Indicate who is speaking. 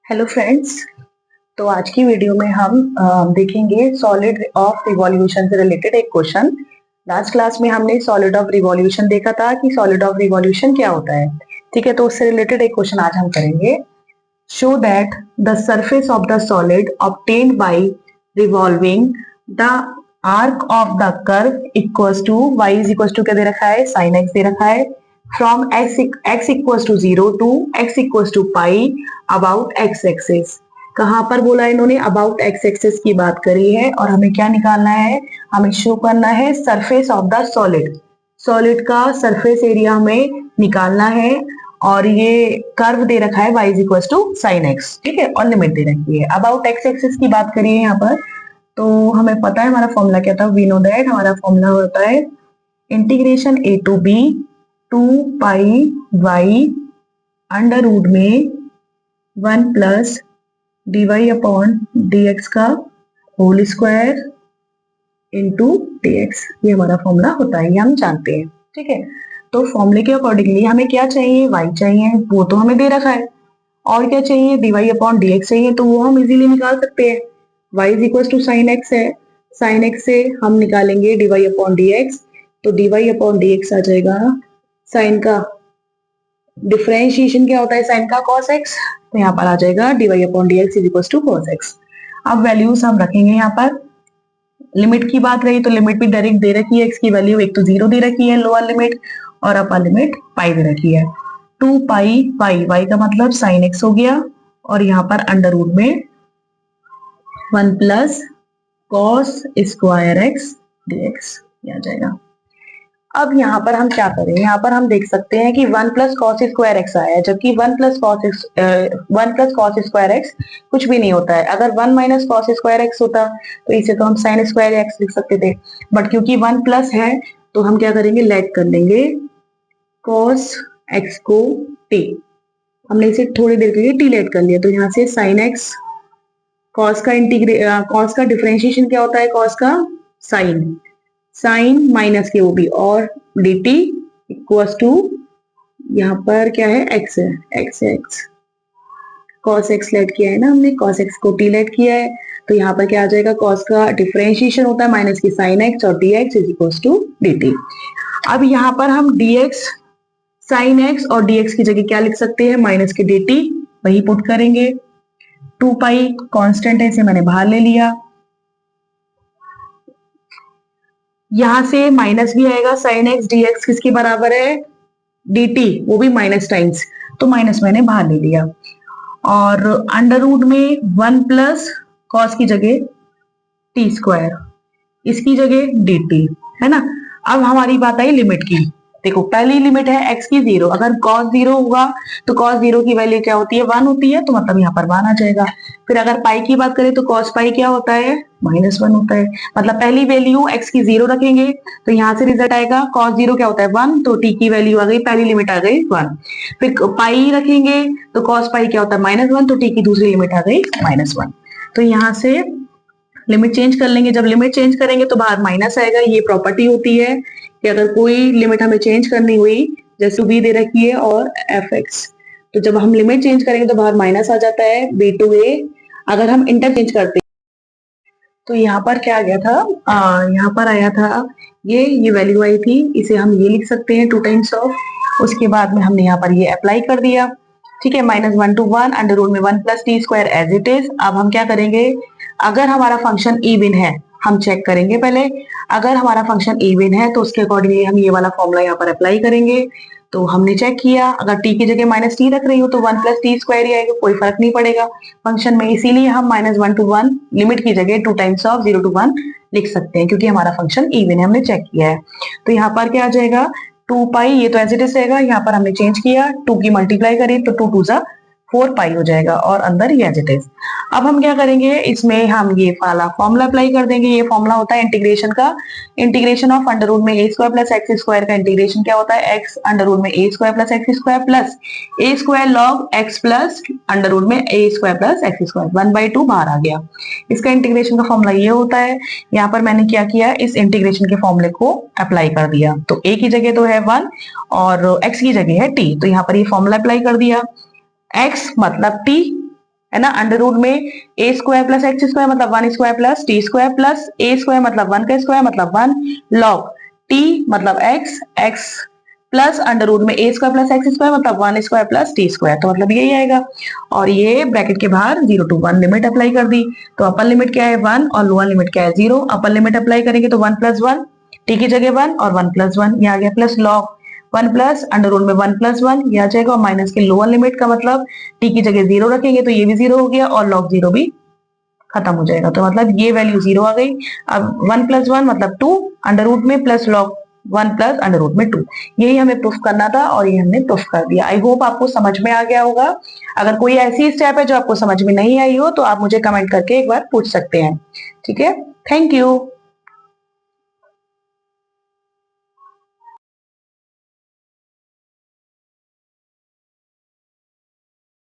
Speaker 1: Hello friends. तो आज की वीडियो में हम देखेंगे सॉलिड ऑफ रिवॉल्यूशन से रिलेटेड एक क्वेश्चन। लास्ट क्लास में हमने सॉलिड ऑफ रिवॉल्यूशन देखा था कि सॉलिड ऑफ रिवॉल्यूशन क्या होता है। ठीक है, तो उससे रिलेटेड एक क्वेश्चन आज हम करेंगे। Show that the surface of the solid obtained by revolving the arc of the curve equals to y is equals to क्या दे रखा है, sin x दे रखा है, from x equals to 0 to x equals to pi about x axis. कहां पर बोला इन्होंने, अबाउट x एक्सिस की बात करी है। और हमें क्या निकालना है, हमें शो करना है surface of the solid. Solid का सरफेस एरिया हमें निकालना है और ये कर्व दे रखा है y is equal to sine x. ठीक है, और लिमिट दे रखी है। अबाउट x एक्सिस की बात करिए यहाँ पर, तो हमें पता है हमारा फॉर्मूला क्या था। वी नो दैट हमारा फॉर्मूला होता है integration a to b 2 pi y under root में 1 प्लस dy अपॉन dx का होल स्क्वायर इंटू dx। ये हमारा फॉर्मूला होता है, ये हम जानते हैं। ठीक है, तो फॉर्मूले के अकॉर्डिंगली हमें क्या चाहिए, y चाहिए, वो तो हमें दे रखा है। और क्या चाहिए, dy अपॉन dx चाहिए, तो वो हम इजीली निकाल सकते हैं। y is equal to sine x है, साइन एक्स से हम निकालेंगे dy अपॉन dx, तो dy अपॉन dx आ जाएगा साइन का डिफरेंशिएशन क्या होता है, साइन का cos x, तो यहाँ पर आ जाएगा dy upon dx is equal to cos x। अब वैल्यूज हम रखेंगे यहाँ पर। लिमिट की बात रही तो लिमिट भी डायरेक्ट दे रखी है। x की वैल्यू एक तो 0 दे रखी है लोअर लिमिट, और अपर लिमिट पाई दे रखी है। 2 पाई y का मतलब साइन x हो गया, और यहाँ पर अंडर रूट में 1 plus cos square x dx आ जाएगा। अब यहाँ पर हम क्या करें, यहाँ पर हम देख सकते हैं कि 1 प्लस कॉस स्क्वायर एक्स आया है, जबकि 1 प्लस कॉस स्क्वायर एक्स कुछ भी नहीं होता है। अगर 1 माइनस कॉस स्क्वायर एक्स होता तो इसे तो हम साइन स्क्वायर एक्स लिख सकते थे, बट क्योंकि 1 प्लस है तो हम क्या करेंगे, लेट कर लेंगे कॉस एक्स को टी। हमने इसे थोड़ी देर के लिए टी लेट कर लिया, तो यहाँ से साइन एक्स, कॉस का डिफरेंशिएशन क्या होता है, कॉस का साइन, साइन माइनस के वो भी, और dt इक्वल्स टू यहाँ पर क्या है, x है, x है x, cos x लेट किया है ना हमने, cos x को t लेट किया है, तो यहाँ पर क्या आ जाएगा, cos का डिफरेंशिएशन होता है माइनस की साइन x, और dx is equals to dt। अब यहाँ पर हम dx साइन x और dx की जगह क्या लिख सकते हैं, माइनस के dt, वही पुट करेंगे। 2 पाई कॉन्स्टेंट है, इसे मैंने बाहर ले लिया। यहां से माइनस भी आएगा, साइन एक्स dx किसके बराबर है, dt, वो भी माइनस टाइम्स, तो माइनस मैंने बाहर ले लिया। और अंडर रूट में 1 प्लस कॉस की जगह टी स्क्वायर, इसकी जगह dt, है ना। अब हमारी बात आई लिमिट की। देखो पहली लिमिट है x की 0, अगर cos 0 होगा तो cos 0 की वैल्यू क्या होती है, 1 होती है, तो मतलब यहाँ पर 1 आ जाएगा। फिर अगर पाई की बात करें तो cos पाई क्या होता है, -1 होता है। मतलब पहली वैल्यू x की 0 रखेंगे तो यहाँ से रिजल्ट आएगा cos 0 क्या होता है 1, तो t की वैल्यू आ गई, पहली लिमिट आ गई 1। फिर पाई रखेंगे तो cos पाई क्या होता है -1, तो t की दूसरी लिमिट आ गई -1। तो यहाँ से लिमिट चेंज कर लेंगे। जब लिमिट चेंज करेंगे तो बाहर माइनस आएगा। ये प्रॉपर्टी होती है कि अगर कोई लिमिट हमें चेंज करनी हुई, जैसे बी दे रखी है और एफ एक्स, तो जब हम लिमिट चेंज करेंगे तो बाहर माइनस आ जाता है, बी टू ए। अगर हम इंटरचेंज करते तो यहाँ पर क्या आ गया था, यहाँ पर आया था ये वैल्यू आई थी, इसे हम ये लिख सकते हैं 2 टाइम्स ऑफ। उसके बाद में हमने यहाँ पर ये अप्लाई कर दिया। ठीक है, -1 to 1 अंडर रूट में 1 plus T square as it is. अब हम क्या करेंगे, अगर हमारा फंक्शन इवन है, हम चेक करेंगे पहले। अगर हमारा फंक्शन इवन है तो उसके अकॉर्डिंगली हम ये वाला फॉर्मूला यहाँ पर अप्लाई करेंगे। तो हमने चेक किया, अगर टी की जगह माइनस टी रख रही हो तो 1 प्लस टी स्क्वायर ही आएगा, कोई फर्क नहीं पड़ेगा फंक्शन में। इसीलिए हम -1 to 1 लिमिट की जगह 2 टाइम्स ऑफ 0 to 1 लिख सकते हैं, क्योंकि हमारा फंक्शन इवन है, हमने चेक किया है। तो यहाँ पर क्या आ जाएगा, 2 पाई, ये तो एज इट इज रहेगा, यहाँ पर हमने चेंज किया, 2 की मल्टीप्लाई करें तो 2 2 4 पाई हो जाएगा, और अंदर ये एज इट इज। अब हम क्या करेंगे, इसमें हम ये वाला फॉर्मूला अप्लाई कर देंगे। ये फॉर्मूला होता है इंटीग्रेशन का, इंटीग्रेशन ऑफ अंडर रूट में a square plus x square का इंटीग्रेशन क्या होता है, x अंडर रूट में a square plus x square plus a square log x plus under root में a square plus x square, 1/2 बाहर आ गया। इसका इंटीग्रेशन का फॉर्मूला ये होता है। यहाँ पर मैंने क्या किया, इस इंटीग्रेशन के फॉर्मूले को अप्लाई कर दिया। तो a की जगह तो है 1 और x की जगह है t, तो यहाँ पर ये फॉर्मूला अप्लाई कर दिया। x मतलब t, है ना। अंडर रूट में A square plus x square मतलब 1 square plus T square plus A square मतलब 1 का स्क्वायर मतलब 1 लॉग टी मतलब X, X plus under root में A square plus x square मतलब 1 स्क्वायर प्लस टी स्क्वायर, तो मतलब यही आएगा। और ये ब्रैकेट के बाहर 0 to 1 लिमिट अप्लाई कर दी, तो अपर लिमिट क्या है 1 और लोअर लिमिट क्या है 0। अपर लिमिट अप्लाई करेंगे तो 1 प्लस 1, टी की जगह 1 और 1 प्लस 1 ये आ गया, plus log 1 plus under root में 1 प्लस 1 ये आ जाएगा, और माइनस के लोअर लिमिट का मतलब टी की जगह 0 रखेंगे तो ये भी 0 हो गया और लॉग 0 भी खत्म हो जाएगा, तो मतलब ये वैल्यू 0 आ गई। अब 1 प्लस 1 मतलब 2 अंडर रूट में plus log 1 plus under root में 2, यही हमें प्रूफ करना था और ये हमने प्रूफ कर दिया। आई होप आपको समझ में आ गया होगा। अगर कोई ऐसी स्टेप है जो आपको समझ में नहीं आई हो तो आप मुझे कमेंट करके एक बार पूछ सकते हैं। ठीक है, थैंक यू।